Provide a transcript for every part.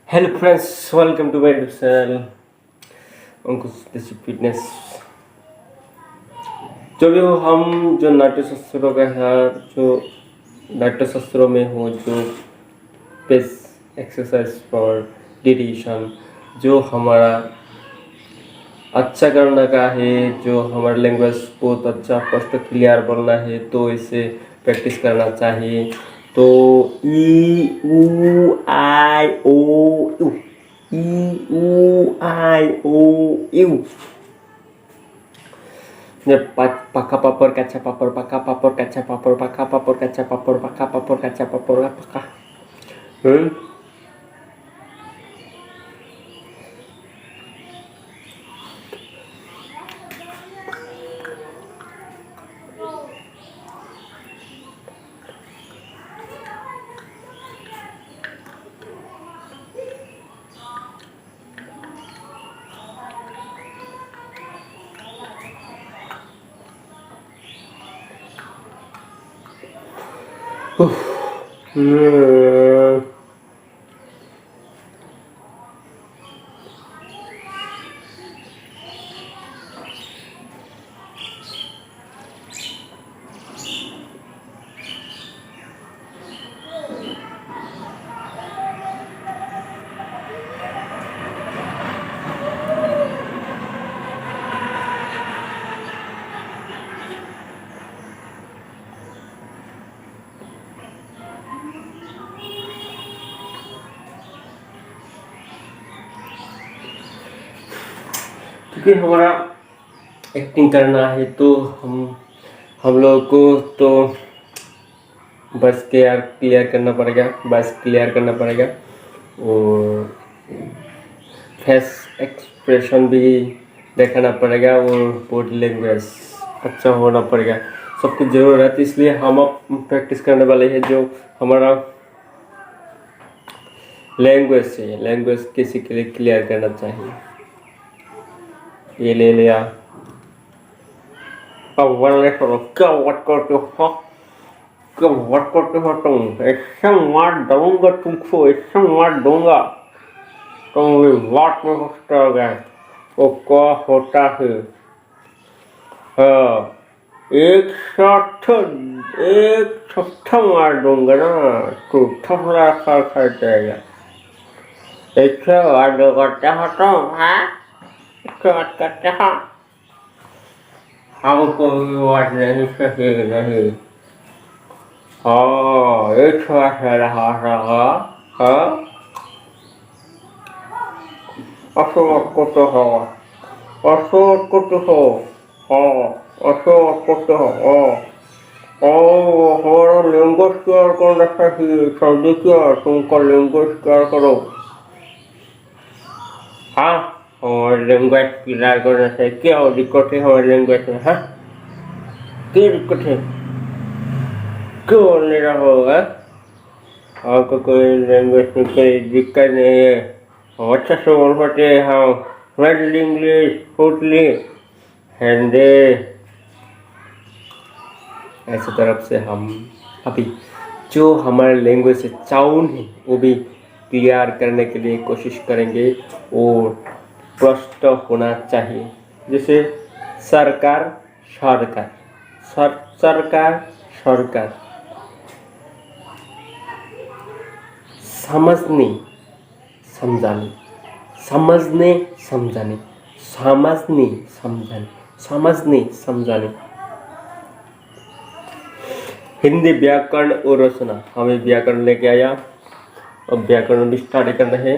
Hello friends, welcome to my YouTube channel अंकुश देसी fitness. चलिए हम जो नाट्य शास्त्रों का है, जो नाट्य शास्त्रों में हो, जो बेस एक्सरसाइज फॉर डिटेशन, जो हमारा अच्छा करने का है, जो हमारा लैंग्वेज बहुत अच्छा स्पष्ट क्लियर बोलना है, तो इसे प्रैक्टिस करना चाहिए। तो ई ऊ आई ओ यू, ई ऊ आई ओ you, paka papor kaca papor paka papor kaca papor paka papor kaca papor paka papor kaca papor paka. क्योंकि हमारा एक्टिंग करना है तो हम लोग को तो बस क्लियर करना पड़ेगा, और फेस एक्सप्रेशन भी दिखाना पड़ेगा, और बॉडी लैंग्वेज अच्छा होना पड़ेगा। सबकी ज़रूरत है, इसलिए हम अब प्रैक्टिस करने वाले हैं जो हमारा लैंग्वेज है, लैंग्वेज किसी के लिए क्लियर करना चाहिए। ये ले लिया। अब वाले करो, क्या व्हाट करते हो तुम? ऐसा मार दूंगा तुमको, ऐसा मार दूंगा तुम भी बात में फंसते हो गए। वो क्या होता है? हाँ, एक छठा मार दूंगा ना, तो थपड़ा खा जाएगा। ऐसे बात करते हो तुम? हाँ, बात करते हो? हमको भी बात नहीं सही नहीं। हाँ, एक बात है रहा। हाँ, अशोक को हो। हाँ, अशोक को हो। हमारा लैंग्वेज क्लियर करना चाहिए। सब देखिए, तुमको लैंग्वेज क्लियर करो। हाँ, हमारे लैंग्वेज क्लियर करना चाहिए। क्या दिक्कत है हमारे लैंग्वेज में? हाँ, क्या दिक्कत है? क्यों बोलने रहोगे? आपको कोई लैंग्वेज में कोई दिक्कत नहीं है, हम अच्छा से बोल पाते हैं। हम मिडिल इंग्लिश, टोटली हिंदी, ऐसी तरफ से हम अभी जो हमारे लैंग्वेज से चाउन है वो भी क्लियर करने के लिए कोशिश करेंगे, और स्पष्ट होना चाहिए। जैसे सरकार, सरकार, समझने समझाने, हिंदी व्याकरण और रचना, हमें व्याकरण लेके आया। अब व्याकरण भी स्टार्ट करना है,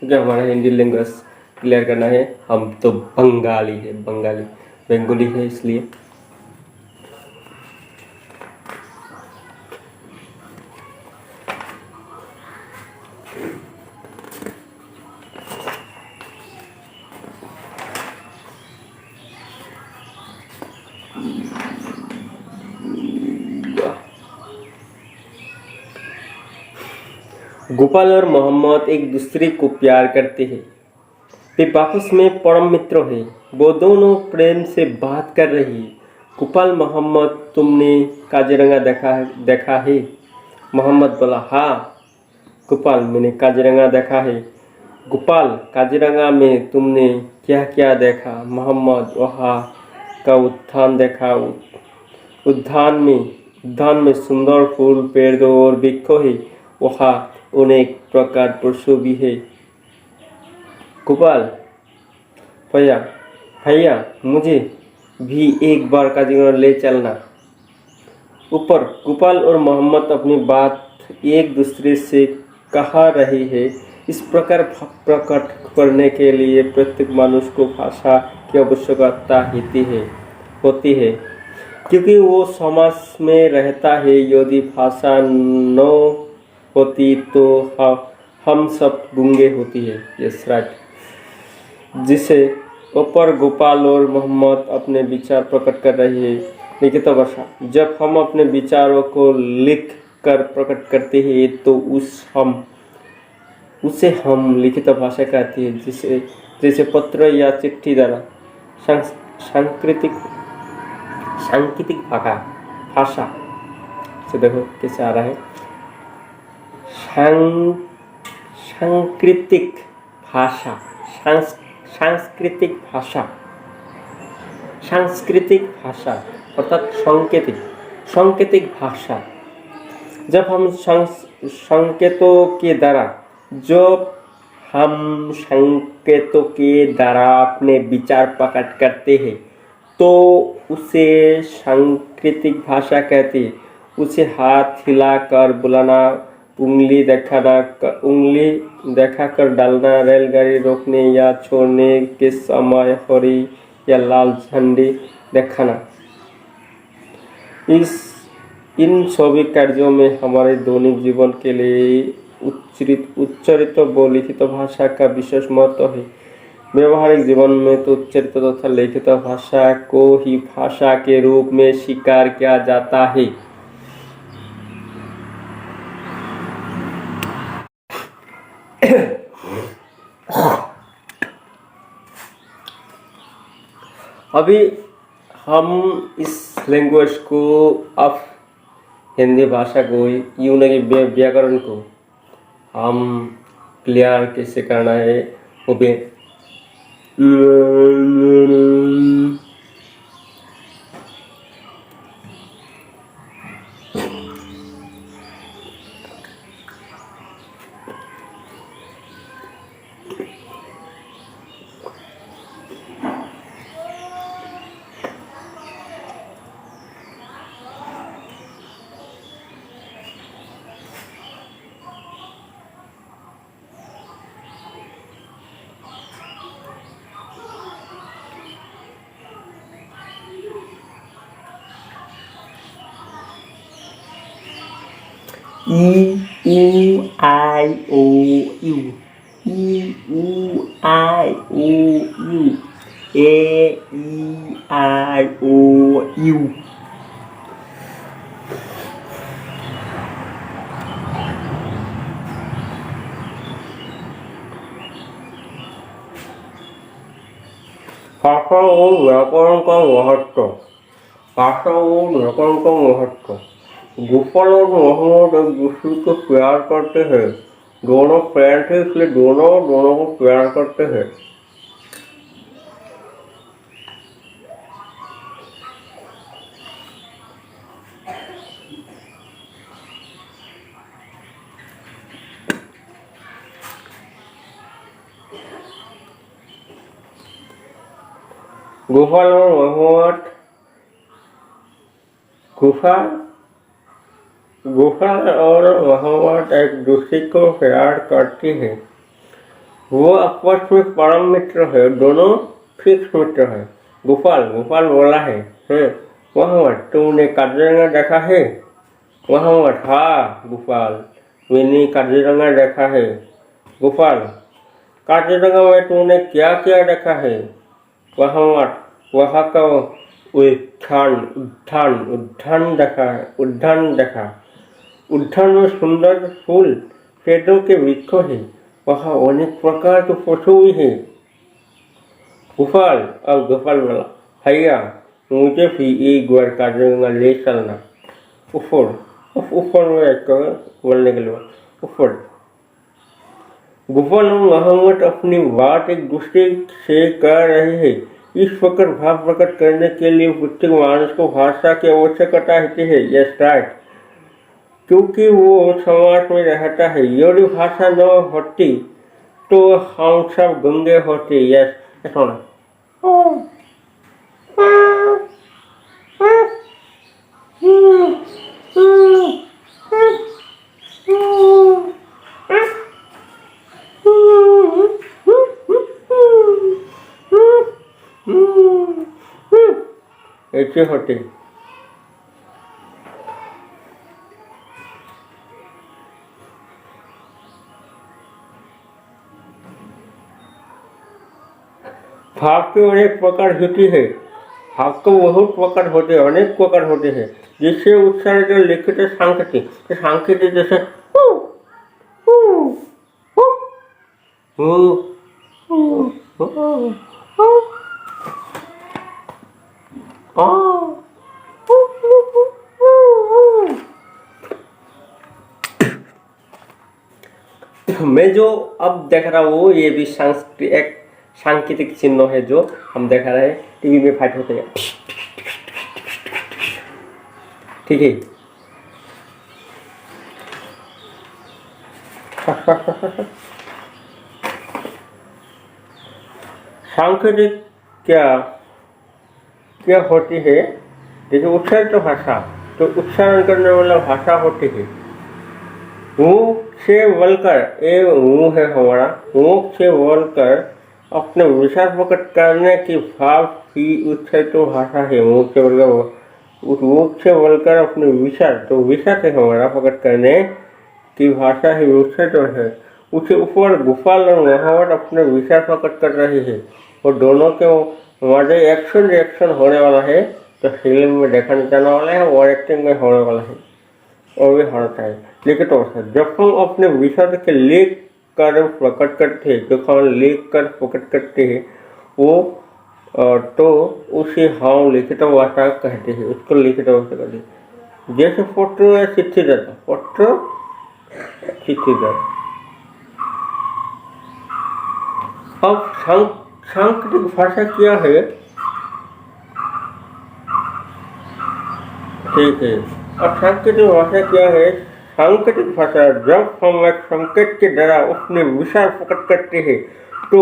क्योंकि हमारा हिंदी लैंग्वेज क्लियर करना है। हम तो बंगाली है, इसलिए गोपाल और मोहम्मद एक दूसरे को प्यार करते हैं। वे आपस में परम मित्र हैं। वो दोनों प्रेम से बात कर रही है। गोपाल, मोहम्मद, तुमने काजीरंगा देखा है? मोहम्मद बोला, हाँ गोपाल, मैंने काजीरंगा देखा है। गोपाल, काजीरंगा में तुमने क्या क्या देखा? मोहम्मद, वहाँ का उद्यान देखा। उद्यान में सुंदर फूल, पेड़ और वृक्ष है। वहाँ अनेक प्रकार पशु भी है। गोपाल, भैया भैया मुझे भी एक बार काजीरंगा ले चलना। ऊपर गोपाल और मोहम्मद अपनी बात एक दूसरे से कहा रहे हैं। इस प्रकार प्रकट करने के लिए प्रत्येक मनुष्य को भाषा की आवश्यकता होती है क्योंकि वो समाज में रहता है। यदि भाषा न होती तो हम सब गूंगे होती है। Yes right. जिसे ऊपर गोपाल और मोहम्मद अपने विचार प्रकट कर रहे हैं। लिखित भाषा, जब हम अपने विचारों को लिख कर प्रकट करते हैं तो उसे हम लिखित भाषा कहते हैं। जैसे पत्र या चिट्ठी द्वारा सांकेतिक भाषा से देखो कैसे आ रहा है। सांकृतिक भाषा, सांस्कृतिक भाषा अर्थात सांकेतिक भाषा। जब हम संकेतों के द्वारा अपने विचार प्रकट करते हैं तो उसे सांकृतिक भाषा कहते हैं। उसे हाथ हिलाकर बुलाना, उंगली दिखाकर डालना, रेलगाड़ी रोकने या छोड़ने के समय हरी या लाल झंडी दिखाना, इन सभी कार्यों में हमारे दैनिक जीवन के लिए उच्चरित व लिखित भाषा का विशेष महत्व है। व्यवहारिक जीवन में तो उच्चरित तथा लिखित भाषा को ही भाषा के रूप में स्वीकार किया जाता है। अभी हम इस लैंग्वेज को, अब हिंदी भाषा को, यूं कि व्याकरण को हम क्लियर कैसे करना है वो भी ई ऊ आई ओ यू, ई ऊ आई ओ you, A E I O you. भाषा और व्याकरण का महत्व। भाषा और व्याकरण का महत्व। गोपाल और मोहम्मद एक दूसरे को प्यार करते हैं। दोनों फ्रेंड थे, इसलिए दोनों को प्यार करते हैं। गोपाल और मोहम्मद एक दूसरे को प्यार करते हैं। वो आपस में परम मित्र है, दोनों फिक्स मित्र है। गोपाल बोला है, मोहम्मद तुमने काजीरंगा देखा है? मोहम्मद, हाँ गोपाल, मैंने काजीरंगा देखा है। गोपाल, काजीरंगा में तुमने क्या क्या देखा है? मोहम्मद, वहाँ का उद्यान देखा। उद्यान में सुंदर फूल, पेड़ों के वृक्ष है। वहाँ अनेक प्रकार के पशु भी है। गोपाल बोला, भैया मुझे भी एक बार काजीरंगा ले चलना। ऊपर में एक बोलने के लिए ऊपर गोपाल और मोहम्मद अपनी बात एक दूसरे से कह रहे हैं। इस प्रकार भाव प्रकट करने के लिए प्रत्येक मानस को भाषा की आवश्यकता होती है। यस राइट, क्योंकि वो समाज में रहता है। यदि भाषा न होती तो हम सब गंगे होते। यस, सुना ऐसे होते। भाव के अनेक प्रकार होती है। भाव के बहुत प्रकार होते हैं, अनेक प्रकार होते हैं। जिससे उच्चारित लिखित सांकेतिक, सांकेतिक जैसे मैं जो अब देख रहा हूँ ये भी एक सांकेतिक चिन्ह है जो हम देख रहे हैं। टीवी में फाइट होते हैं, ठीक है। सांकेतिक क्या क्या होती है? जैसे उच्चारित भाषा, तो उच्चारण करने वाला भाषा होती है। मुंह से बोलकर, ये मुंह है हमारा, मुंह से बोलकर अपने विचार प्रकट करने की भाव की उच्चारित भाषा है। मुंह से बोलकर अपने विचार, तो विचार है हमारा प्रकट करने की भाषा है, उच्चारित है। उसके ऊपर गोपाल और मोहम्मद अपने विचार प्रकट कर रहे हैं और दोनों के मजे एक्शन रिएक्शन होने वाला है। तो फिल्म में देखने जाने वाला है और एक्टिंग में होने वाला है और भी होता है। लेकिन तो जब हम अपने विचार के लिख कर प्रकट करते हैं, जो हम लिख कर प्रकट करते हैं वो तो उसे हम लिखित भाषा कहते हैं, उसको लिखित भाषा कहते हैं। जैसे पत्र या चिट्ठी देता, पत्र चिट्ठी देता। अब सांकेतिक भाषा क्या है? ठीक है, अब सांकेतिक भाषा क्या है? सांकेतिक भाषा जब हम एक संकेत के द्वारा अपने विचार प्रकट करते हैं तो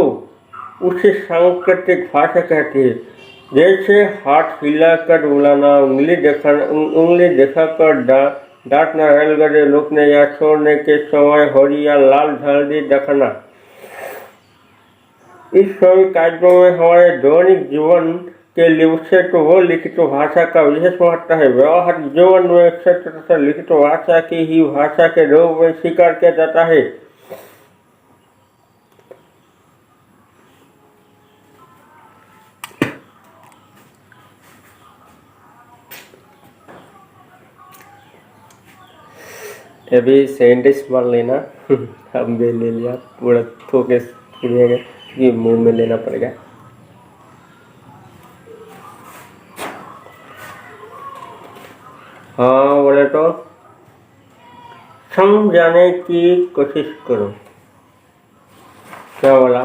उसे सांकेतिक भाषा कहते हैं। जैसे हाथ हिलाकर बुलाना, उंगली दिखाकर डांटना, रेलगाड़ी रोकने या छोड़ने के समय हरी या लाल झंडी दिखाना। इस सभी कार्यों में हमारे दैनिक जीवन के लिए उससे तो वो लिखित भाषा का विशेष महत्व है। व्यवहारिक जीवन में क्षेत्र तथा लिखित भाषा की ही भाषा के रूप में स्वीकार किया जाता है। अभी सेंटेंस मार लेना। हम भी ले लिया, पूरा थोके ये मुंह में लेना पड़ेगा। हाँ बोले तो समझाने की कोशिश करो। क्या बोला?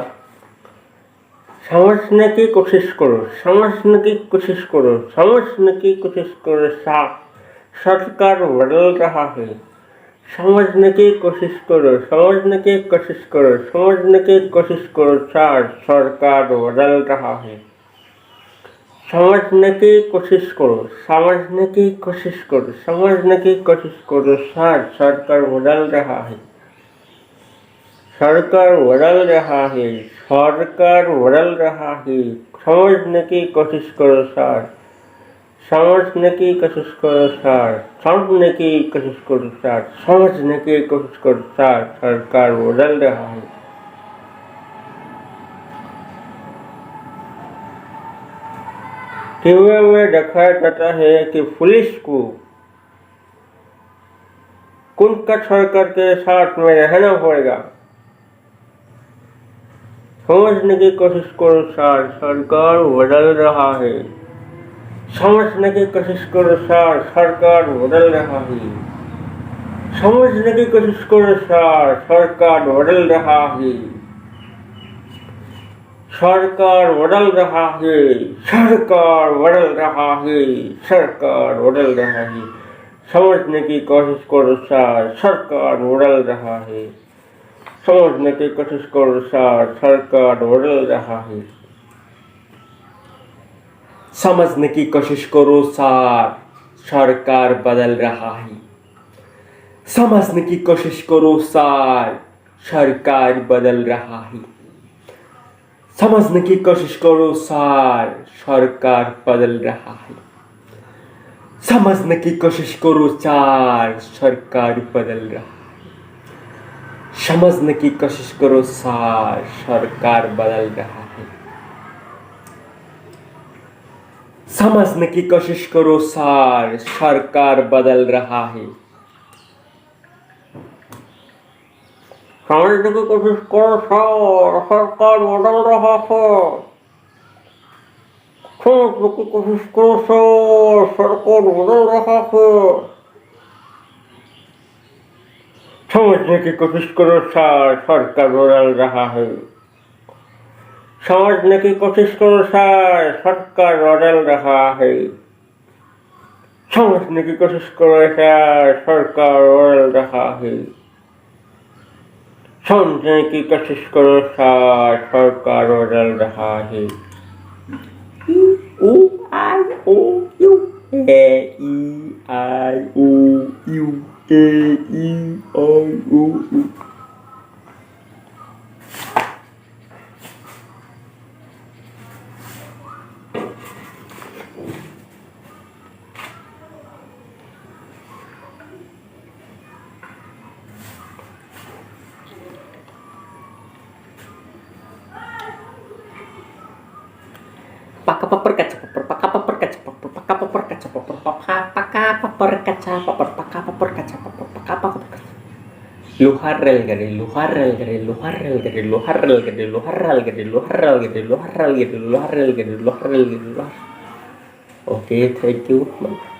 समझने की कोशिश करो, समझने की कोशिश करो, समझने की कोशिश करो। सरकार बदल रहा है। समझने की कोशिश करो, समझने की कोशिश करो, समझने की कोशिश करो। सरकार बदल रहा है। समझने की कोशिश करो, समझने की कोशिश करो, समझने की कोशिश करो। सरकार बदल रहा है। सरकार बदल रहा है, सरकार बदल रहा है। समझने की कोशिश करो सर, समझने की कोशिश करो सर, समझने की कोशिश करो सर, समझने की कोशिश करो सर। सरकार बदल रहा है। टीवी में दिखाया जाता है कि पुलिस को कुंठा सरकार के साथ में रहना पड़ेगा। समझने की कोशिश करो सर, सरकार बदल रहा है। समझने की कोशिश करो सर, सरकार बदल रहा है। समझने की कोशिश करो सर, सरकार बदल रहा है, सरकार बदल रहा है, सरकार बदल रहा है, सरकार बदल रहा है। समझने की कोशिश करो सर, सरकार बदल रहा है। समझने की कोशिश करो सर, सरकार बदल रहा है। समझने की कोशिश करो सर, सरकार बदल रहा है। समझने की कोशिश करो सर, सरकार बदल रहा है। समझने की कोशिश करो सर, सरकार बदल रहा है। समझने की कोशिश करो सर, सरकार बदल रहा है। समझने की कोशिश करो सर, सरकार बदल रहा है। समझने की कोशिश करो सर, सरकार बदल रहा है। समझने की कोशिश करो सर, सरकार बदल रहा है। समझने की कोशिश करो सर, सरकार बदल रहा है। समझने की कोशिश करो सर, सरकार बदल रहा है। समझने की कोशिश करो सर, सरकार बदल रहा है। समझने की कोशिश करो सर, सरकार बदल रहा है। समझने की कोशिश करो सर, सरकार बदल रहा है। U I O U A E I O U A E I O U। Paka paper kaca paper paka paper kaca paper paka paper kaca paper paka paper kaca paper paka paper kaca paper paka paper kaca luar rel gede luar rel gede luar rel gede luar rel gede luar rel gede luar rel gede luar rel gede luar rel gede luar rel gede luar. Oke, thank you.